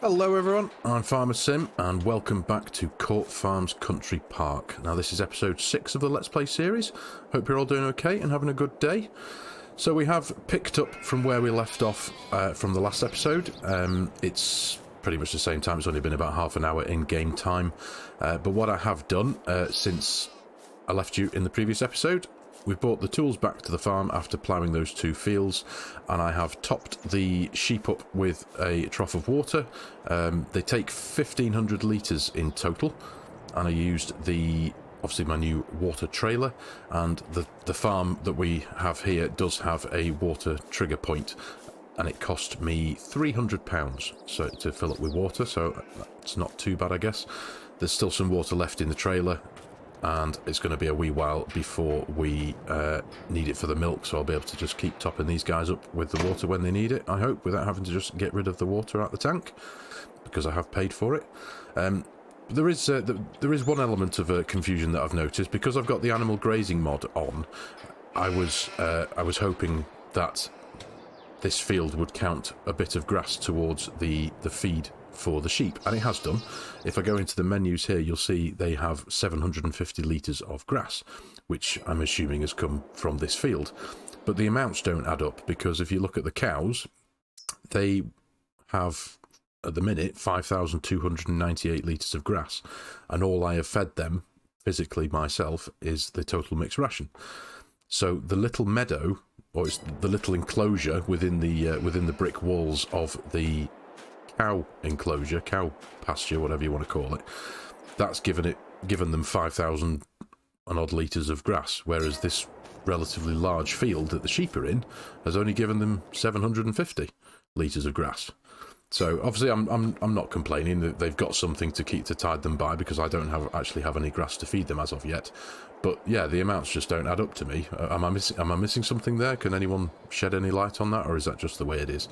Hello everyone, I'm Farmer Sim and welcome back to Court Farms Country Park. Now this is episode 6 of the Let's Play series. Hope you're all doing okay and having a good day. So we have picked up from where we left off from the last episode. It's pretty much the same time, it's only been about half an hour in game time. But what I have done since I left you in the previous episode, we've brought the tools back to the farm after ploughing those 2 fields, and I have topped the sheep up with a trough of water. They take 1,500 litres in total, and I used obviously my new water trailer, and the farm that we have here does have a water trigger point, and it cost me £300 to fill up with water, so that's not too bad, I guess. There's still some water left in the trailer, and it's going to be a wee while before we need it for the milk, so I'll be able to just keep topping these guys up with the water when they need it, I hope, without having to just get rid of the water out the tank, because I have paid for it. There is one element of confusion that I've noticed, because I've got the animal grazing mod on. I was hoping that this field would count a bit of grass towards the feed for the sheep, and it has done. If I go into the menus here, you'll see they have 750 litres of grass, which I'm assuming has come from this field. But the amounts don't add up, because if you look at the cows, they have at the minute 5,298 litres of grass, and all I have fed them physically myself is the total mixed ration. So the little meadow, or it's the little enclosure within the brick walls of the cow enclosure, cow pasture, whatever you want to call it, that's given them 5,000 and odd litres of grass, whereas this relatively large field that the sheep are in has only given them 750 litres of grass. So obviously I'm not complaining that they've got something to tide them by, because I don't actually have any grass to feed them as of yet. But yeah, the amounts just don't add up to me. Am I missing something there? Can anyone shed any light on that, or is that just the way it is?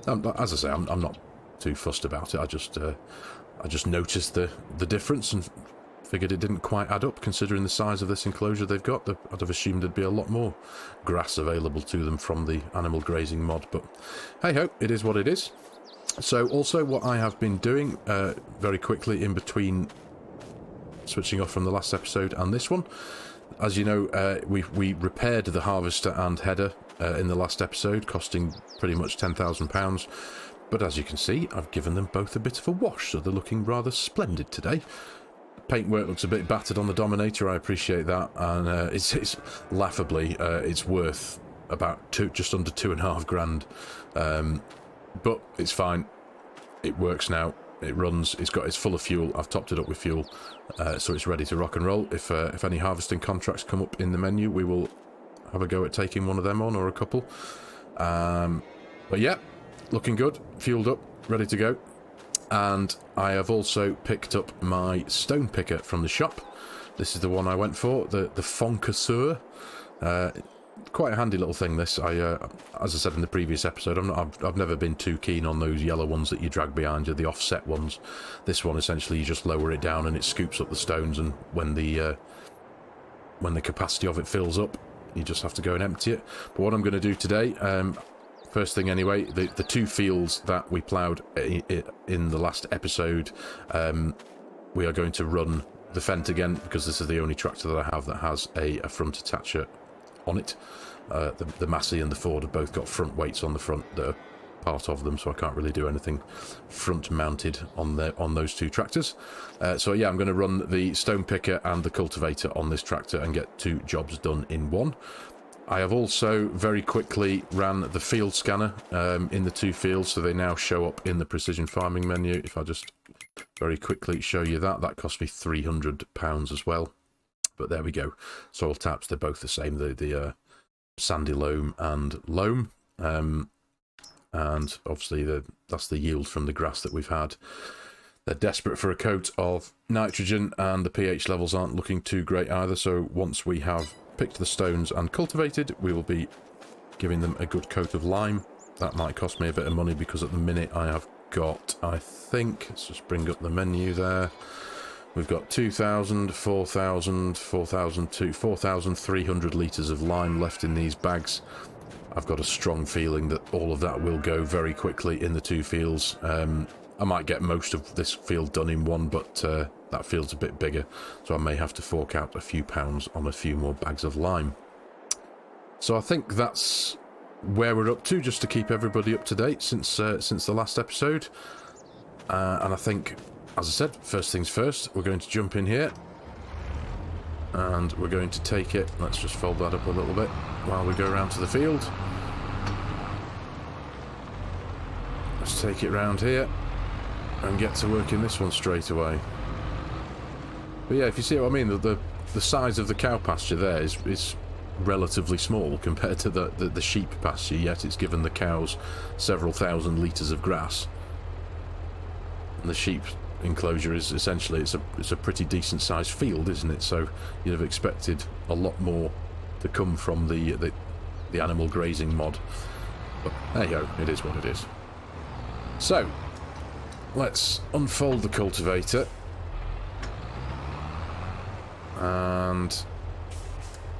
As I say, I'm not too fussed about it. I just noticed the difference and figured it didn't quite add up, considering the size of this enclosure they've got. I'd have assumed there'd be a lot more grass available to them from the animal grazing mod, but hey ho, it is what it is. So also what I have been doing very quickly in between switching off from the last episode and this one, as you know, we repaired the harvester and header in the last episode, costing pretty much £10,000. But as you can see, I've given them both a bit of a wash, so they're looking rather splendid today. Paintwork looks a bit battered on the Dominator, I appreciate that, and it's laughably, it's worth about just under £2,500. But it's fine, it works now, it runs, it's full of fuel, I've topped it up with fuel, so it's ready to rock and roll. If any harvesting contracts come up in the menu, we will have a go at taking one of them on, or a couple. But yeah, looking good, fueled up, ready to go. And I have also picked up my stone picker from the shop. This is the one I went for, the CORSAIR. Quite a handy little thing, this. As I said in the previous episode, I've never been too keen on those yellow ones that you drag behind you, the offset ones. This one, essentially, you just lower it down and it scoops up the stones, and when the capacity of it fills up, you just have to go and empty it. But what I'm going to do today, first thing anyway, the 2 fields that we ploughed in the last episode, we are going to run the Fent again, because this is the only tractor that I have that has a front attacher on it. The Massey and the Ford have both got front weights on the front that are part of them, so I can't really do anything front mounted on those 2 tractors. So yeah, I'm going to run the stone picker and the cultivator on this tractor and get 2 jobs done in one. I have also very quickly ran the field scanner in the 2 fields, so they now show up in the precision farming menu. If I just very quickly show you that cost me £300 as well. But there we go. Soil taps, they're both the same, the sandy loam and loam. And obviously that's the yield from the grass that we've had. They're desperate for a coat of nitrogen, and the pH levels aren't looking too great either, so once we have picked the stones and cultivated, we will be giving them a good coat of lime. That might cost me a bit of money, because at the minute I have got, I think, let's just bring up the menu there, we've got 2,000, 4,000, 4,300 litres of lime left in these bags. I've got a strong feeling that all of that will go very quickly in the 2 fields. I might get most of this field done in one, but that field's a bit bigger, so I may have to fork out a few pounds on a few more bags of lime. So I think that's where we're up to, just to keep everybody up to date since the last episode. And I think, as I said, first things first, we're going to jump in here. And we're going to take it, let's just fold that up a little bit while we go around to the field. Let's take it round here and get to work in this one straight away. But yeah, if you see what I mean, the size of the cow pasture there is relatively small compared to the sheep pasture, yet it's given the cows several thousand litres of grass. And the sheep enclosure is essentially, it's a pretty decent sized field, isn't it? So you'd have expected a lot more to come from the animal grazing mod. But there you go, it is what it is. So let's unfold the cultivator, and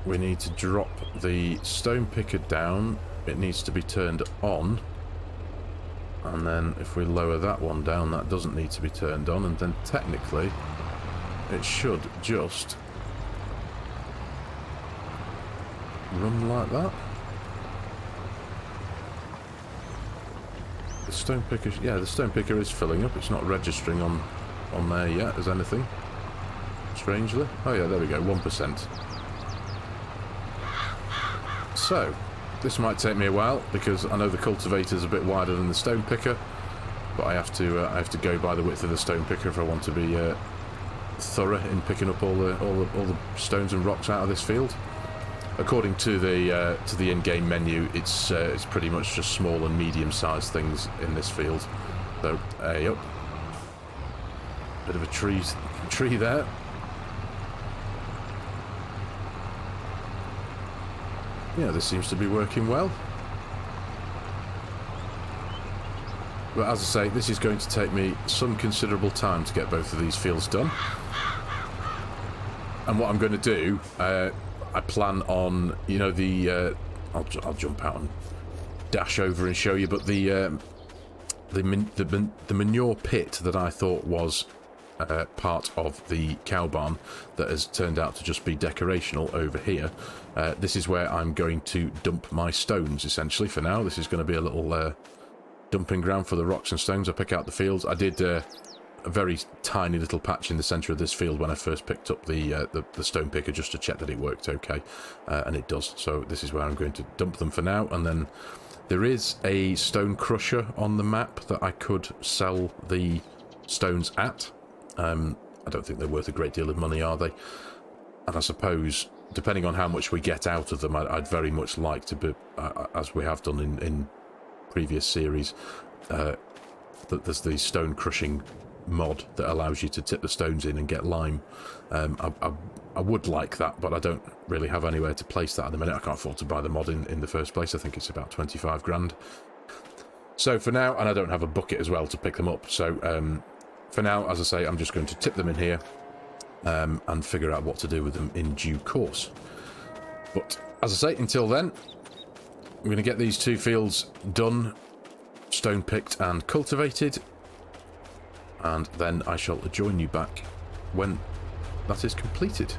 we need to drop the stone picker down. It needs to be turned on, and then if we lower that one down, that doesn't need to be turned on, and then technically it should just run like that. The stone picker, yeah, the stone picker is filling up. It's not registering on there yet as anything, strangely. Oh yeah, there we go, 1%. So this might take me a while, because I know the cultivator's a bit wider than the stone picker, but I have to go by the width of the stone picker if I want to be thorough in picking up all the stones and rocks out of this field. According to the in-game menu, it's pretty much just small and medium-sized things in this field. So, yep, bit of a tree there. Yeah, this seems to be working well. But as I say, this is going to take me some considerable time to get both of these fields done. And what I'm going to do, I plan on, you know, I'll jump out and dash over and show you, but the manure pit that I thought was part of the cow barn that has turned out to just be decorational over here. This is where I'm going to dump my stones, essentially, for now. This is going to be a little dumping ground for the rocks and stones I pick out the fields. I did a very tiny little patch in the centre of this field when I first picked up the stone picker, just to check that it worked okay, and it does. So this is where I'm going to dump them for now, and then there is a stone crusher on the map that I could sell the stones at. I don't think they're worth a great deal of money, are they? And I suppose, depending on how much we get out of them, I'd very much like to be, as we have done in previous series, that there's the stone crushing mod that allows you to tip the stones in and get lime. I would like that, but I don't really have anywhere to place that at the minute. I can't afford to buy the mod in the first place. I think it's about 25 grand. So for now, and I don't have a bucket as well to pick them up, so for now, as I say, I'm just going to tip them in here and figure out what to do with them in due course. But as I say, until then, I'm going to get these two fields done, stone picked and cultivated, and then I shall join you back when that is completed.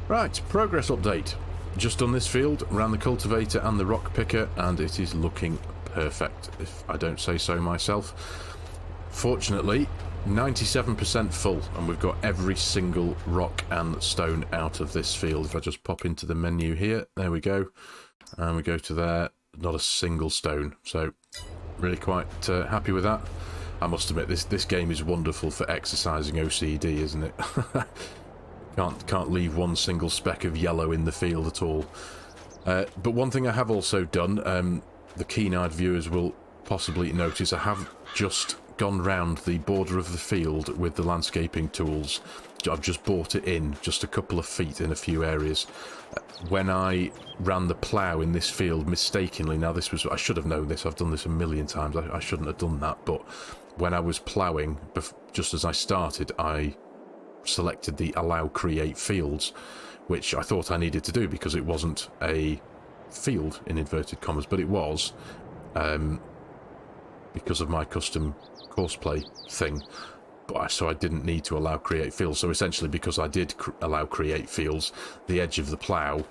Right, progress update. Just done this field, ran the cultivator and the rock picker, and it is looking perfect, if I don't say so myself. Fortunately, 97% full, and we've got every single rock and stone out of this field. If I just pop into the menu here, there we go, and we go to there, not a single stone. So really quite happy with that. I must admit, this game is wonderful for exercising OCD, isn't it? Can't leave one single speck of yellow in the field at all. But one thing I have also done, the keen-eyed viewers will possibly notice, I have just gone round the border of the field with the landscaping tools, I've just brought it in just a couple of feet in a few areas. When I ran the plough in this field mistakenly, now this was, I should have known this, I've done this a million times, I shouldn't have done that, but when I was ploughing, just as I started, I selected the allow create fields, which I thought I needed to do because it wasn't a field in inverted commas, but it was, because of my custom courseplay thing. But so I didn't need to allow create fields. So essentially, because I did allow create fields, the edge of the plough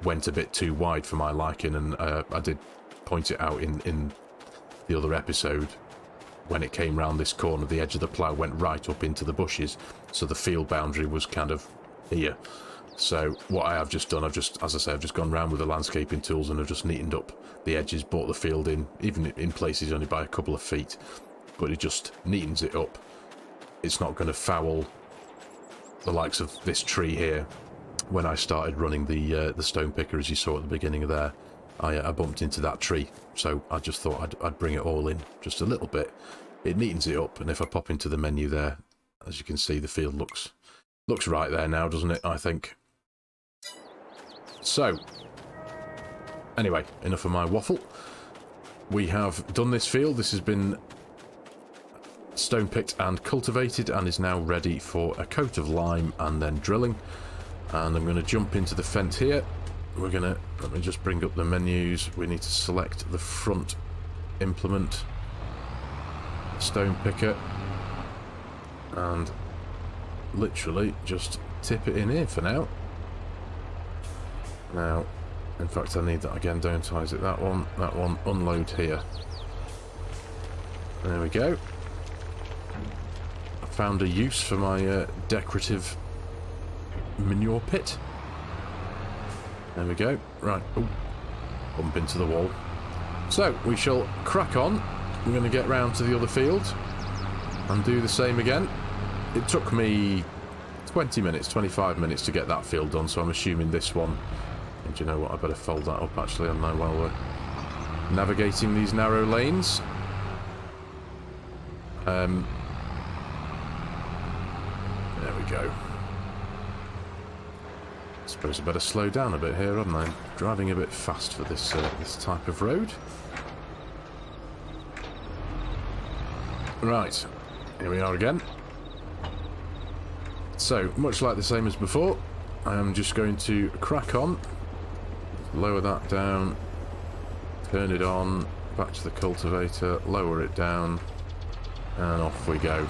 went a bit too wide for my liking, and I did point it out in the other episode. When it came round this corner, the edge of the plough went right up into the bushes, so the field boundary was kind of here. So what I have just done, as I say, I've just gone round with the landscaping tools and I've just neatened up the edges, brought the field in, even in places only by a couple of feet, but it just neatens it up. It's not going to foul the likes of this tree here. When I started running the stone picker, as you saw at the beginning of there, I bumped into that tree, so I just thought I'd bring it all in just a little bit. It neatens it up, and if I pop into the menu there, as you can see, the field looks right there now, doesn't it, I think? So, anyway, enough of my waffle. We have done this field. This has been stone picked and cultivated and is now ready for a coat of lime and then drilling. And I'm going to jump into the fence here. We're going to, let me just bring up the menus. We need to select the front implement, stone picker, and literally just tip it in here for now. Now, in fact, I need that again, don't I? Is it that one, unload here. There we go. I found a use for my decorative manure pit. There we go. Right. Oh, bump into the wall. So, we shall crack on. We're going to get round to the other field and do the same again. It took me 20 minutes, 25 minutes to get that field done, so I'm assuming this one... And do you know what? I better fold that up, actually, I don't know, while we're navigating these narrow lanes. There we go. I suppose I better slow down a bit here, hadn't I? I'm driving a bit fast for this this type of road. Right, here we are again. So, much like the same as before, I am just going to crack on, lower that down, turn it on, back to the cultivator, lower it down, and off we go.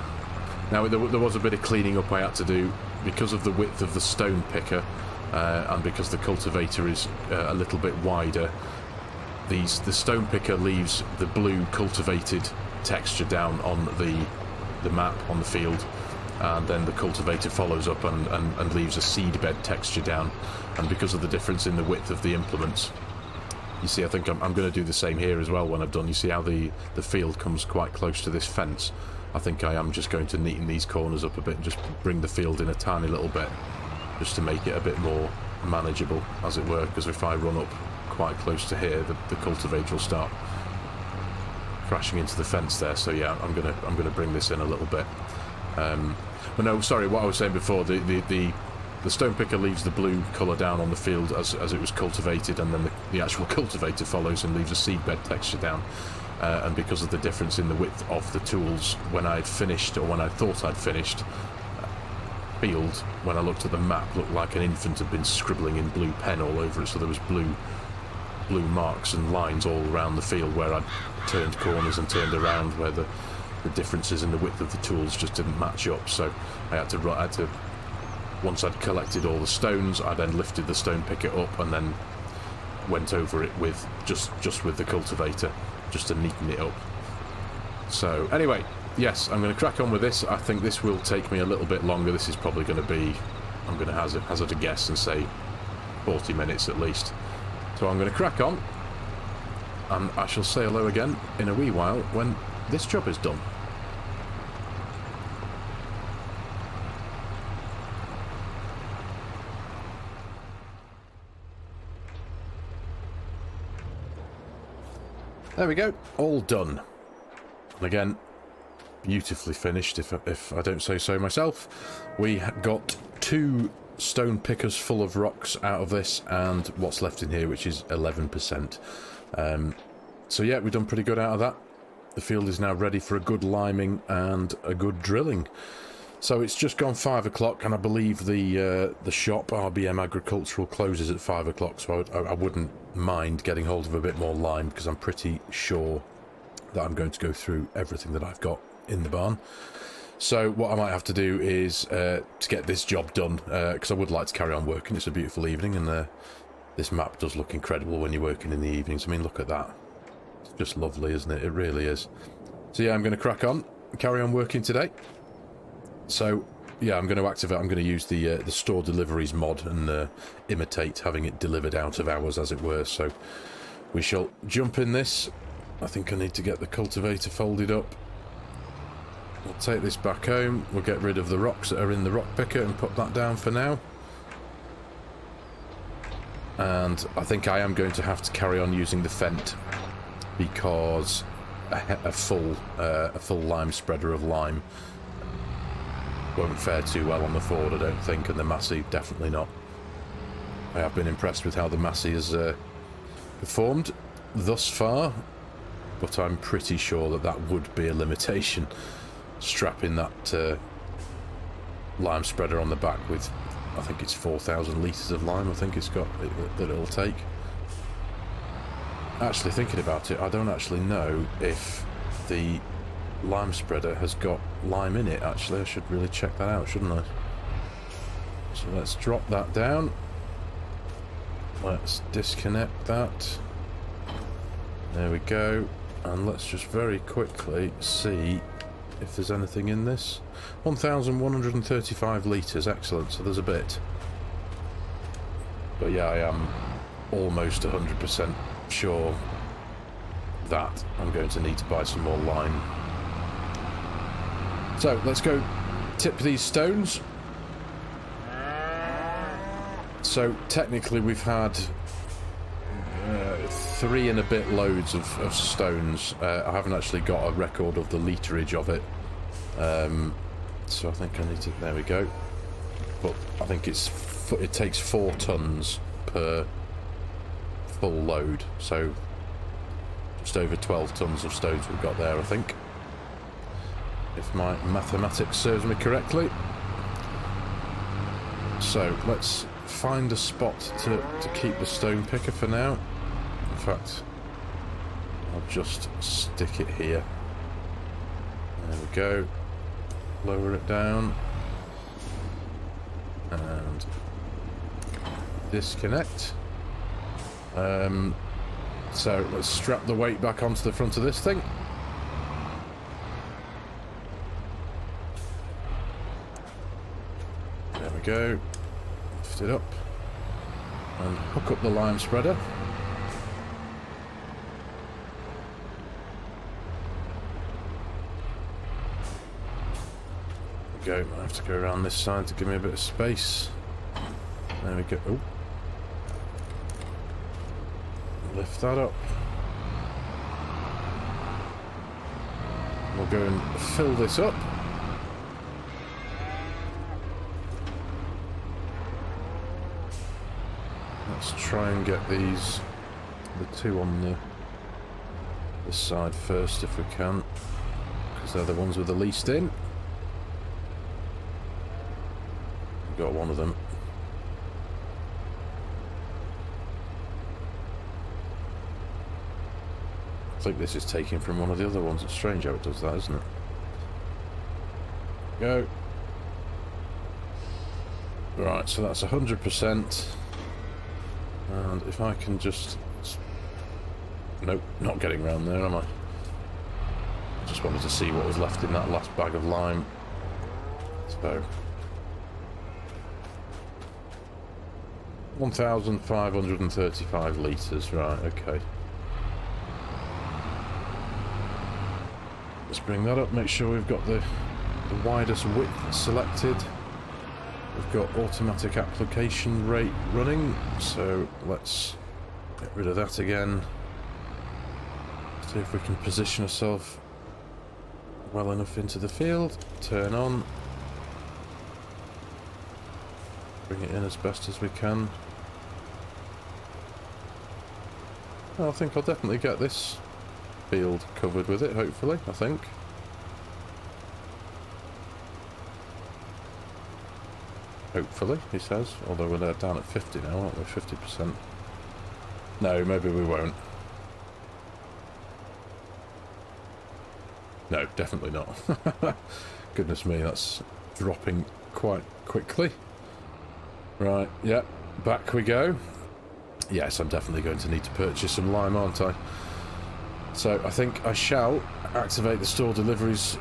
Now, there was a bit of cleaning up I had to do because of the width of the stone picker, and because the cultivator is a little bit wider. The stone picker leaves the blue cultivated texture down on the map, on the field, and then the cultivator follows up and leaves a seed bed texture down. And because of the difference in the width of the implements, you see, I think I'm going to do the same here as well when I've done. You see how the field comes quite close to this fence? I think I am just going to neaten these corners up a bit and just bring the field in a tiny little bit, just to make it a bit more manageable, as it were, because if I run up quite close to here, the cultivator will start crashing into the fence there. So yeah, I'm gonna bring this in a little bit. But no, sorry, what I was saying before, the stone picker leaves the blue colour down on the field as it was cultivated, and then the actual cultivator follows and leaves a seedbed texture down. And because of the difference in the width of the tools, when I'd finished, or when I thought I'd finished, field, when I looked at the map, looked like an infant had been scribbling in blue pen all over it, so there was blue marks and lines all around the field where I'd turned corners and turned around, where the differences in the width of the tools just didn't match up. So I had to once I'd collected all the stones, I then lifted the stone picker up and then went over it with just with the cultivator, just to neaten it up. So anyway, yes, I'm going to crack on with this. I think this will take me a little bit longer. This is probably going to be, I'm going to hazard a guess and say 40 minutes at least. So I'm going to crack on, and I shall say hello again in a wee while when this job is done. There we go, all done. And again, beautifully finished, if I don't say so myself. We got 2 stone pickers full of rocks out of this, and what's left in here, which is 11%. So yeah, we've done pretty good out of that. The field is now ready for a good liming and a good drilling. So it's just gone 5 o'clock, and I believe the shop, RBM Agricultural, closes at 5 o'clock, so I wouldn't mind getting hold of a bit more lime, because I'm pretty sure that I'm going to go through everything that I've got in the barn. So what I might have to do is to get this job done, because I would like to carry on working. It's a beautiful evening, and this map does look incredible when you're working in the evenings. I mean, look at that. It's just lovely, isn't it? It really is. So yeah, I'm going to crack on and carry on working today. So yeah, I'm going to activate. I'm going to use the store deliveries mod and imitate having it delivered out of hours, as it were. So we shall jump in this. I think I need to get the cultivator folded up. We'll take this back home. We'll get rid of the rocks that are in the rock picker and put that down for now. And I think I am going to have to carry on using the Fent, because a full lime spreader of lime won't fare too well on the Ford, I don't think, and the Massey definitely not. I have been impressed with how the Massey has performed thus far, but I'm pretty sure that that would be a limitation. Strapping that lime spreader on the back with, I think it's 4,000 litres of lime, I think it's got that it'll take. Actually, thinking about it, I don't actually know if the lime spreader has got lime in it. Actually, I should really check that out, shouldn't I? So let's drop that down. Let's disconnect that. There we go. And let's just very quickly see if there's anything in this. 1,135 litres, excellent, so there's a bit. But yeah, I am almost 100% sure that I'm going to need to buy some more lime. So let's go tip these stones. So technically we've had 3 and a bit loads of stones. I haven't actually got a record of the literage of it, so I think I need to, there we go, but I think it takes 4 tons per full load, so just over 12 tons of stones we've got there, I think, if my mathematics serves me correctly. So let's find a spot to keep the stone picker for now. In fact, I'll just stick it here. There we go. Lower it down. And disconnect. So let's strap the weight back onto the front of this thing. There we go. Lift it up. And hook up the lime spreader. Go. I have to go around this side to give me a bit of space. There we go. Oh. Lift that up. We'll go and fill this up. Let's try and get the 2 on this side first if we can, because they're the ones with the least in. Got one of them. I think this is taken from one of the other ones. It's strange how it does that, isn't it? Go. Right, so that's 100%. And if I can just... Nope, not getting round there, am I? I just wanted to see what was left in that last bag of lime. So... 1,535 litres, right, okay. Let's bring that up, make sure we've got the widest width selected. We've got automatic application rate running, so let's get rid of that again. See if we can position ourselves well enough into the field. Turn on. Bring it in as best as we can. Well, I think I'll definitely get this field covered with it, hopefully, I think. Hopefully, he says. Although we're down at 50 now, aren't we? 50%. No, maybe we won't. No, definitely not. Goodness me, that's dropping quite quickly. Right, yeah, back we go. Yes, I'm definitely going to need to purchase some lime, aren't I? So I think I shall activate the store deliveries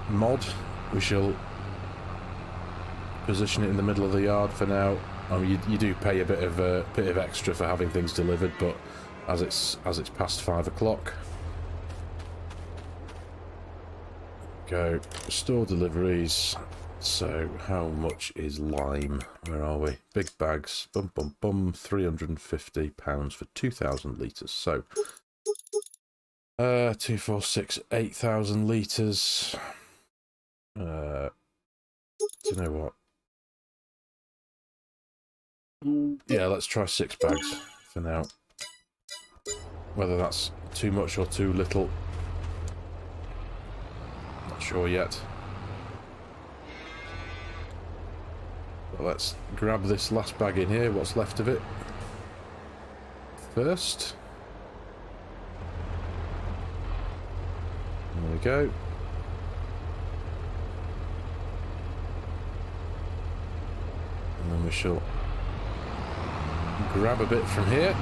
mod. We shall position it in the middle of the yard for now. I mean, you do pay a bit of extra for having things delivered, but as it's past 5 o'clock. Go store deliveries. So how much is lime? Where are we? Big bags. Bum bum bum. £350 for 2,000 litres. So 2, 4, 6, 8,000 litres. Do you know what? Yeah, let's try 6 bags for now. Whether that's too much or too little, not sure yet. But let's grab this last bag in here, what's left of it, first. There we go. And then we shall grab a bit from here.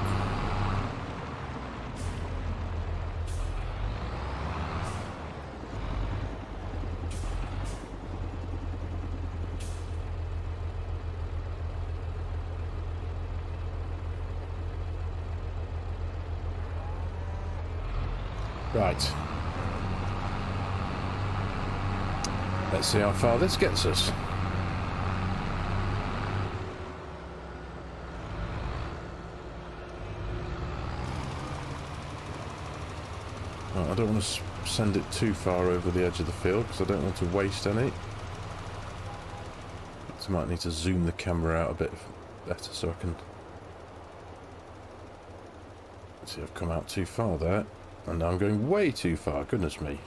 Right. Let's see how far this gets us. Right, I don't want to send it too far over the edge of the field because I don't want to waste any. So I might need to zoom the camera out a bit better so I can... See, I've come out too far there. And now I'm going way too far, goodness me.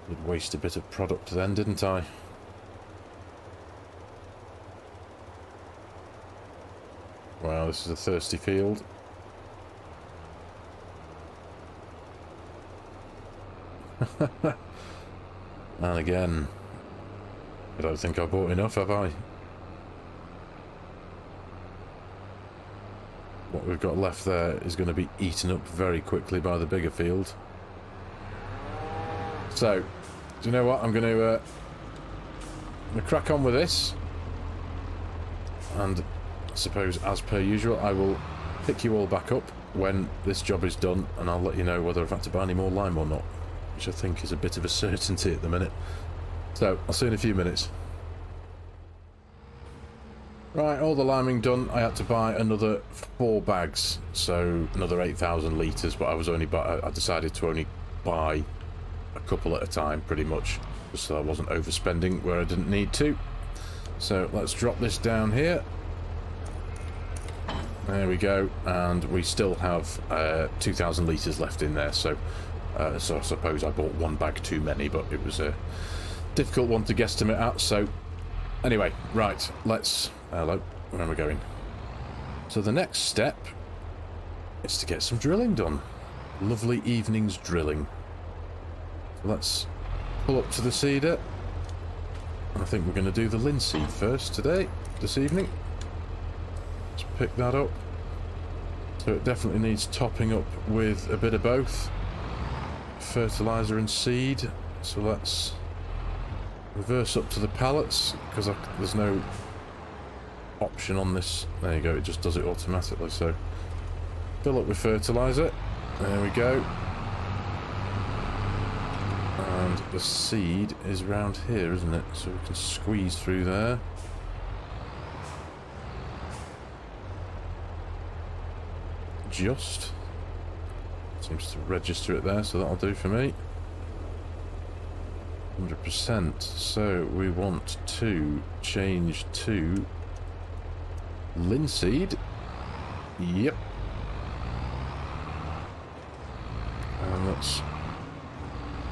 Did waste a bit of product then, didn't I? Wow, this is a thirsty field. And again, I don't think I bought enough, have I? What we've got left there is going to be eaten up very quickly by the bigger field. So, do you know what? I'm going to crack on with this. And I suppose, as per usual, I will pick you all back up when this job is done, and I'll let you know whether I've had to buy any more lime or not, which I think is a bit of a certainty at the minute. So, I'll see you in a few minutes. Right, all the liming done. I had to buy another 4 bags, so another 8,000 litres, but I decided to only buy a couple at a time, pretty much, just so I wasn't overspending where I didn't need to. So let's drop this down here. There we go, and we still have 2,000 litres left in there, so I suppose I bought 1 bag too many, but it was a difficult one to guesstimate at, so anyway, right, let's... Hello, where am I going? So the next step is to get some drilling done. Lovely evening's drilling. So let's pull up to the seeder. I think we're going to do the linseed first this evening. Let's pick that up. So it definitely needs topping up with a bit of both. Fertiliser and seed. So let's reverse up to the pallets, because there's no option on this. There you go, it just does it automatically. So fill up with fertiliser. There we go. And the seed is round here, isn't it? So we can squeeze through there. Just Seems to register it there, so that'll do for me. 100%. So we want to change to linseed. Yep. And let's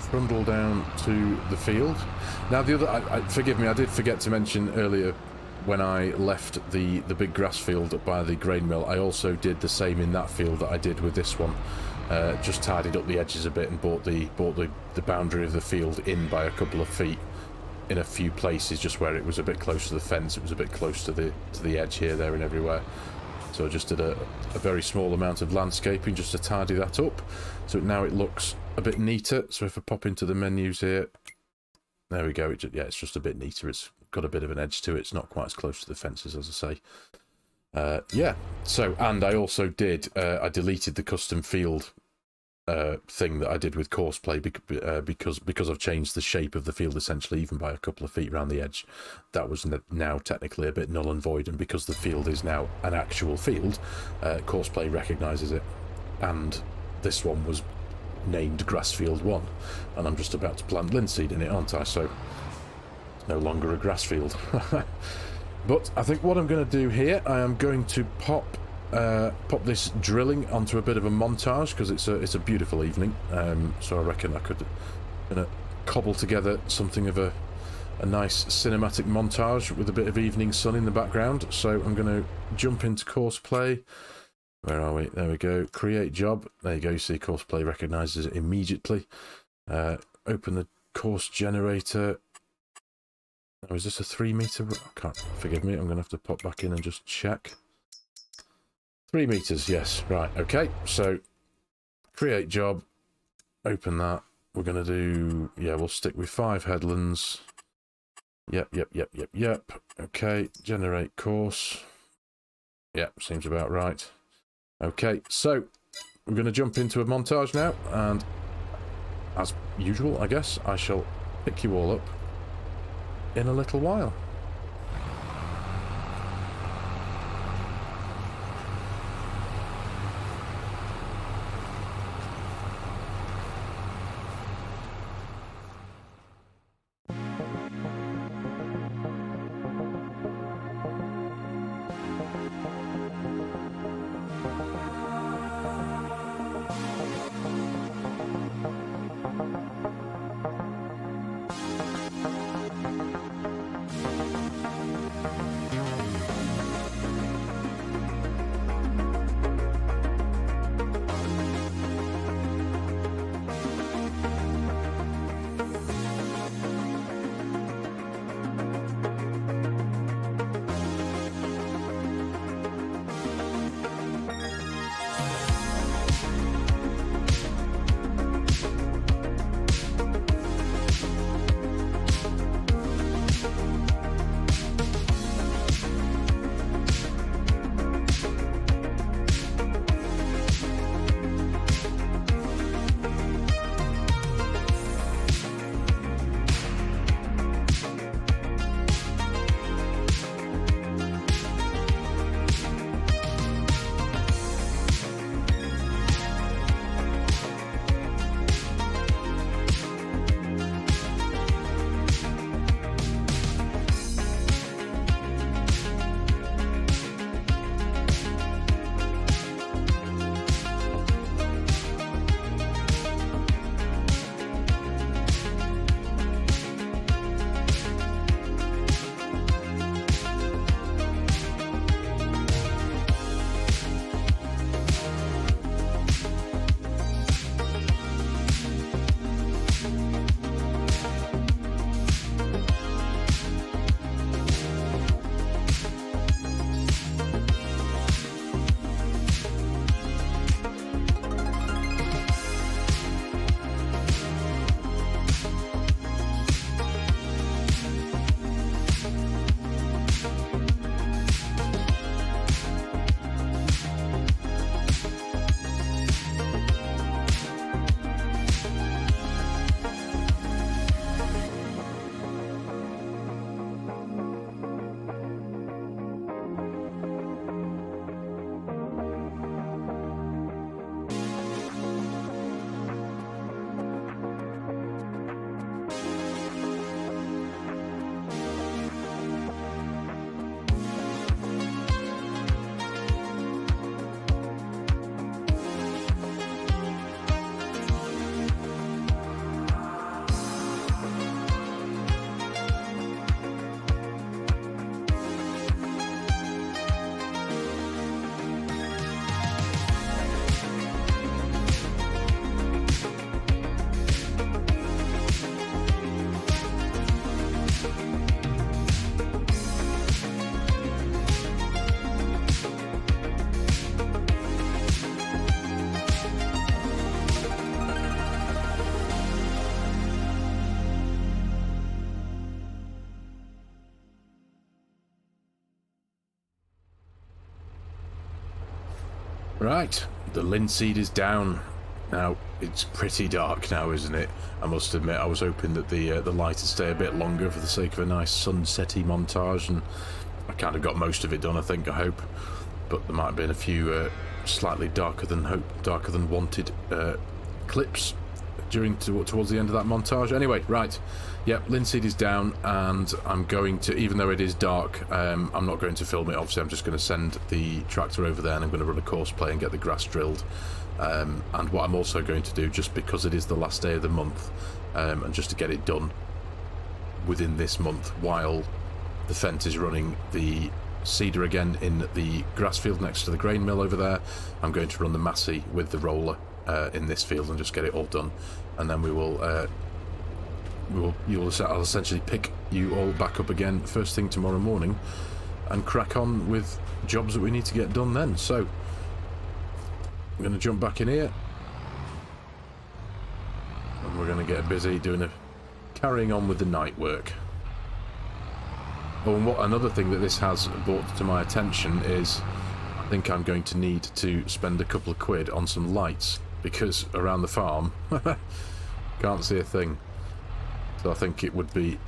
trundle down to the field. Now the other, forgive me, I did forget to mention earlier when I left the big grass field up by the grain mill, I also did the same in that field that I did with this one. Just tidied up the edges a bit and brought the boundary of the field in by a couple of feet in a few places, just where it was a bit close to the fence. It was a bit close to the edge here, there and everywhere. So I just did a very small amount of landscaping just to tidy that up. So now it looks a bit neater. So if I pop into the menus here, there we go. It's just a bit neater. It's got a bit of an edge to it. It's not quite as close to the fences, as I say. Yeah. So, and I also did, I deleted the custom field thing that I did with Courseplay because I've changed the shape of the field essentially, even by a couple of feet around the edge. That was now technically a bit null and void, and because the field is now an actual field, Courseplay recognises it. And this one was named Grassfield 1, and I'm just about to plant linseed in it, aren't I? So it's no longer a grass field. But I think what I'm going to do here, I am going to pop this drilling onto a bit of a montage, because it's a beautiful evening. So I reckon I could gonna cobble together something of a nice cinematic montage with a bit of evening sun in the background. So I'm going to jump into Courseplay. Where are we? There we go. Create job. There you go. You see Courseplay recognises it immediately. Open the course generator. Oh, is this a 3 meter? I can't. Forgive me. I'm going to have to pop back in and just check. 3 meters. Yes. Right. Okay. So create job. Open that. We're going to do. Yeah. We'll stick with 5 headlands. Yep. Okay. Generate course. Yep. Seems about right. Okay, so we're going to jump into a montage now, and as usual, I guess, I shall pick you all up in a little while. Right, the linseed is down. Now, it's pretty dark now, isn't it? I must admit, I was hoping that the light would stay a bit longer for the sake of a nice sunsetty montage, and I kind of got most of it done, I think, I hope. But there might have been a few slightly darker than wanted clips towards the end of that montage. Anyway, right, yep, linseed is down, and I'm going to, even though it is dark, I'm not going to film it. Obviously, I'm just going to send the tractor over there, and I'm going to run a course play and get the grass drilled. And what I'm also going to do, just because it is the last day of the month, and just to get it done within this month, while the fence is running the seeder again in the grass field next to the grain mill over there, I'm going to run the Massey with the roller in this field and just get it all done, and then I'll essentially pick you all back up again first thing tomorrow morning and crack on with jobs that we need to get done then. So I'm going to jump back in here and we're going to get busy carrying on with the night work. Oh, and another thing that this has brought to my attention is I think I'm going to need to spend a couple of quid on some lights, because around the farm can't see a thing. So I think it would be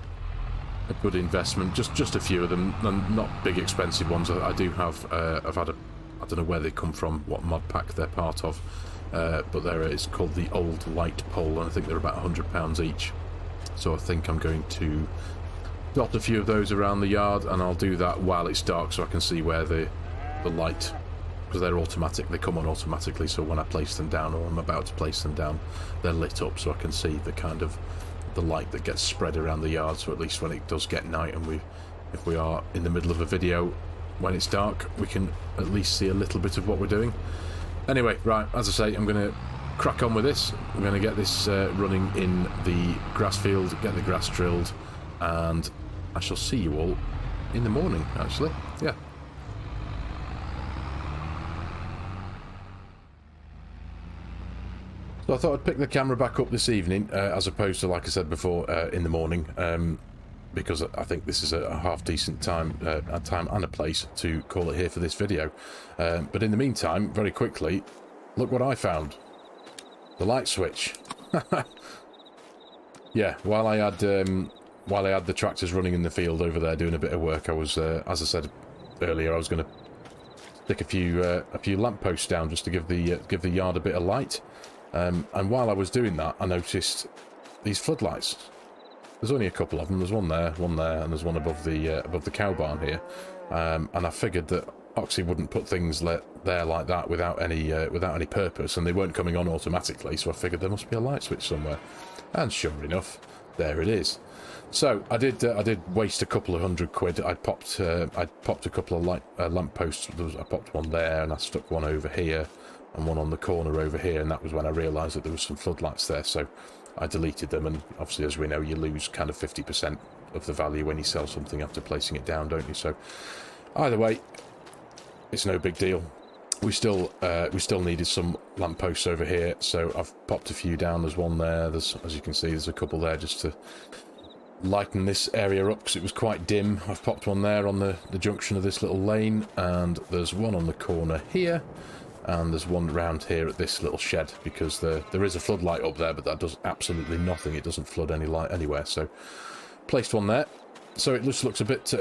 a good investment. Just a few of them, and not big expensive ones. I do have. I've had I don't know where they come from, what mod pack they're part of, but it's called the Old Light Pole, and I think they're about £100 each. So I think I'm going to dot a few of those around the yard, and I'll do that while it's dark, so I can see where the light, because they're automatic, they come on automatically, so when I place them down, or I'm about to place them down, they're lit up, so I can see the kind of the light that gets spread around the yard. So at least when it does get night, and if we are in the middle of a video when it's dark, we can at least see a little bit of what we're doing. Anyway, right, as I say, I'm going to crack on with this. I'm going to get this running in the grass field, get the grass drilled, and I shall see you all in the morning, actually. Yeah. So I thought I'd pick the camera back up this evening, as opposed to, like I said before, in the morning, because I think this is a half-decent time and a place to call it here for this video. But in the meantime, very quickly, look what I found. The light switch. Yeah, while I had the tractors running in the field over there doing a bit of work, I was, as I said earlier, I was going to stick a few lampposts down just to give the yard a bit of light. And while I was doing that, I noticed these floodlights. There's only a couple of them. There's one there, and there's one above the cow barn here. And I figured that Oxy wouldn't put things there like that without any purpose, and they weren't coming on automatically. So I figured there must be a light switch somewhere. And sure enough, there it is. So I did waste a couple of £100. I popped a couple of lamp posts. I popped one there, and I stuck one over here, and one on the corner over here, and that was when I realised that there was some floodlights there. So I deleted them, and obviously, as we know, you lose kind of 50% of the value when you sell something after placing it down, don't you? So either way, it's no big deal. We still needed some lampposts over here, so I've popped a few down. There's one there. As you can see, there's a couple there just to lighten this area up because it was quite dim. I've popped one there on the junction of this little lane, and there's one on the corner here, and there's one round here at this little shed, because there is a floodlight up there, but that does absolutely nothing. It doesn't flood any light anywhere. So placed one there, so it just looks a bit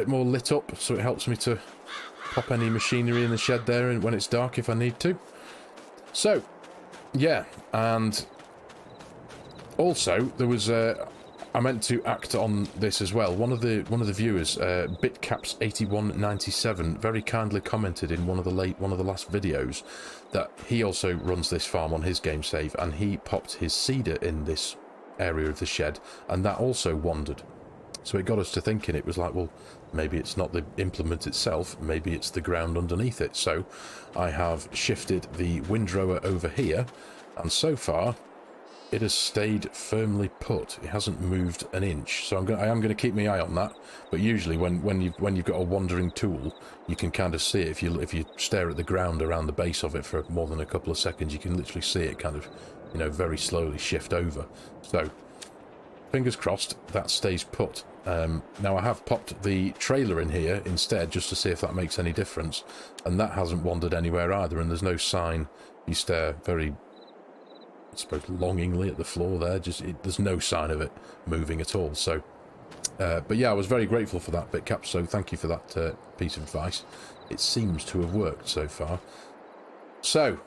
more lit up, so it helps me to pop any machinery in the shed there when it's dark if I need to. So yeah, and also there was I meant to act on this as well. One of the viewers, Bitcaps8197, very kindly commented in one of the last videos that he also runs this farm on his game save, and he popped his seeder in this area of the shed, and that also wandered. So it got us to thinking. It was like, well, maybe it's not the implement itself, maybe it's the ground underneath it. So I have shifted the windrower over here, and so far it has stayed firmly put. It hasn't moved an inch. So I am going to keep my eye on that. But usually when you've got a wandering tool, you can kind of see it. If you stare at the ground around the base of it for more than a couple of seconds, you can literally see it kind of, very slowly shift over. So fingers crossed that stays put. Now I have popped the trailer in here instead, just to see if that makes any difference, and that hasn't wandered anywhere either, and there's no sign. You stare very, I suppose, longingly at the floor there, there's no sign of it moving at all. So but yeah, I was very grateful for that, Bitcap, so thank you for that piece of advice. It seems to have worked so far. So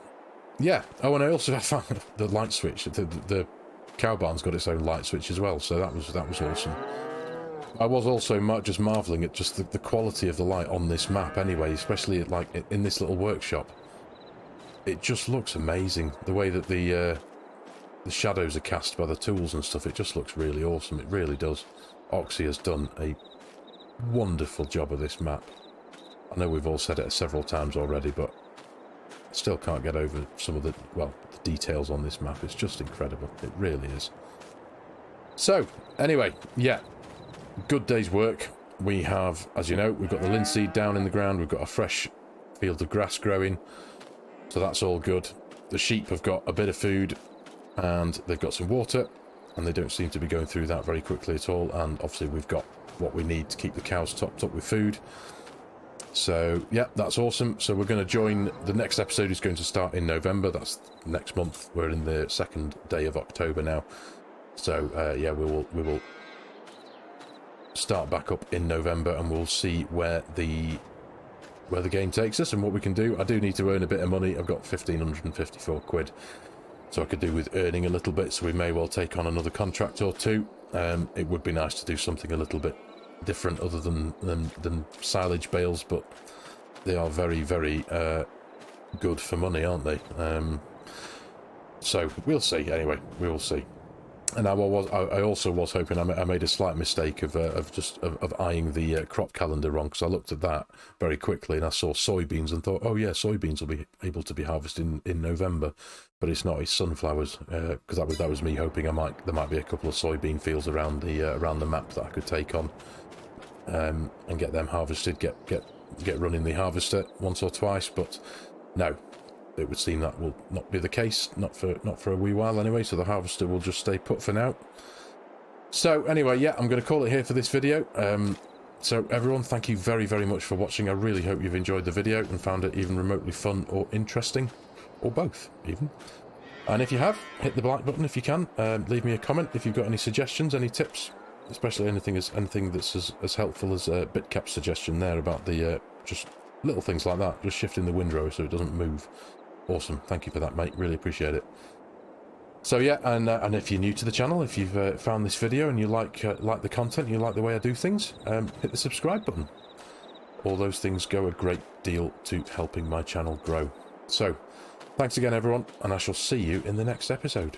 yeah, oh, and I also found the light switch. The cow barn's got its own light switch as well, so that was awesome. I was also just marvelling at just the quality of the light on this map anyway, especially in this little workshop. It just looks amazing, the way that the shadows are cast by the tools and stuff. It just looks really awesome, it really does. Oxy has done a wonderful job of this map. I know we've all said it several times already, but still can't get over some of the details on this map. It's just incredible, it really is. So anyway, yeah, good day's work. We have, as you know, we've got the linseed down in the ground, we've got a fresh field of grass growing, so that's all good. The sheep have got a bit of food and they've got some water, and they don't seem to be going through that very quickly at all, and obviously we've got what we need to keep the cows topped up with food. So yeah, that's awesome. So we're going to join, the next episode is going to start in November. That's next month. We're in the 2nd day of October now. So yeah, we will start back up in November, and we'll see where the game takes us and what we can do. I do need to earn a bit of money. I've got 1,554 quid, so I could do with earning a little bit, so we may well take on another contract or two. It would be nice to do something a little bit different other than silage bales, but they are very, very good for money, aren't they? So we'll see. Anyway, we will see. And I also was hoping, I made a slight mistake of eyeing the crop calendar wrong, because I looked at that very quickly and I saw soybeans and thought, oh yeah, soybeans will be able to be harvested in November, but it's not. It's sunflowers, because that was me hoping there might be a couple of soybean fields around the map that I could take on, and get them harvested, get running the harvester once or twice. But no, it would seem that will not be the case, not for a wee while anyway, so the harvester will just stay put for now. So anyway, yeah, I'm going to call it here for this video. So everyone, thank you very, very much for watching. I really hope you've enjoyed the video and found it even remotely fun or interesting, or both even. And if you have, hit the like button if you can. Leave me a comment if you've got any suggestions, any tips, especially anything that's as helpful as Bitcap's suggestion there about the just little things like that, just shifting the windrow so it doesn't move. Awesome, thank you for that, mate, really appreciate it. So yeah, and if you're new to the channel, if you've found this video and you like the content, you like the way I do things, hit the subscribe button. All those things go a great deal to helping my channel grow. So thanks again everyone, and I shall see you in the next episode.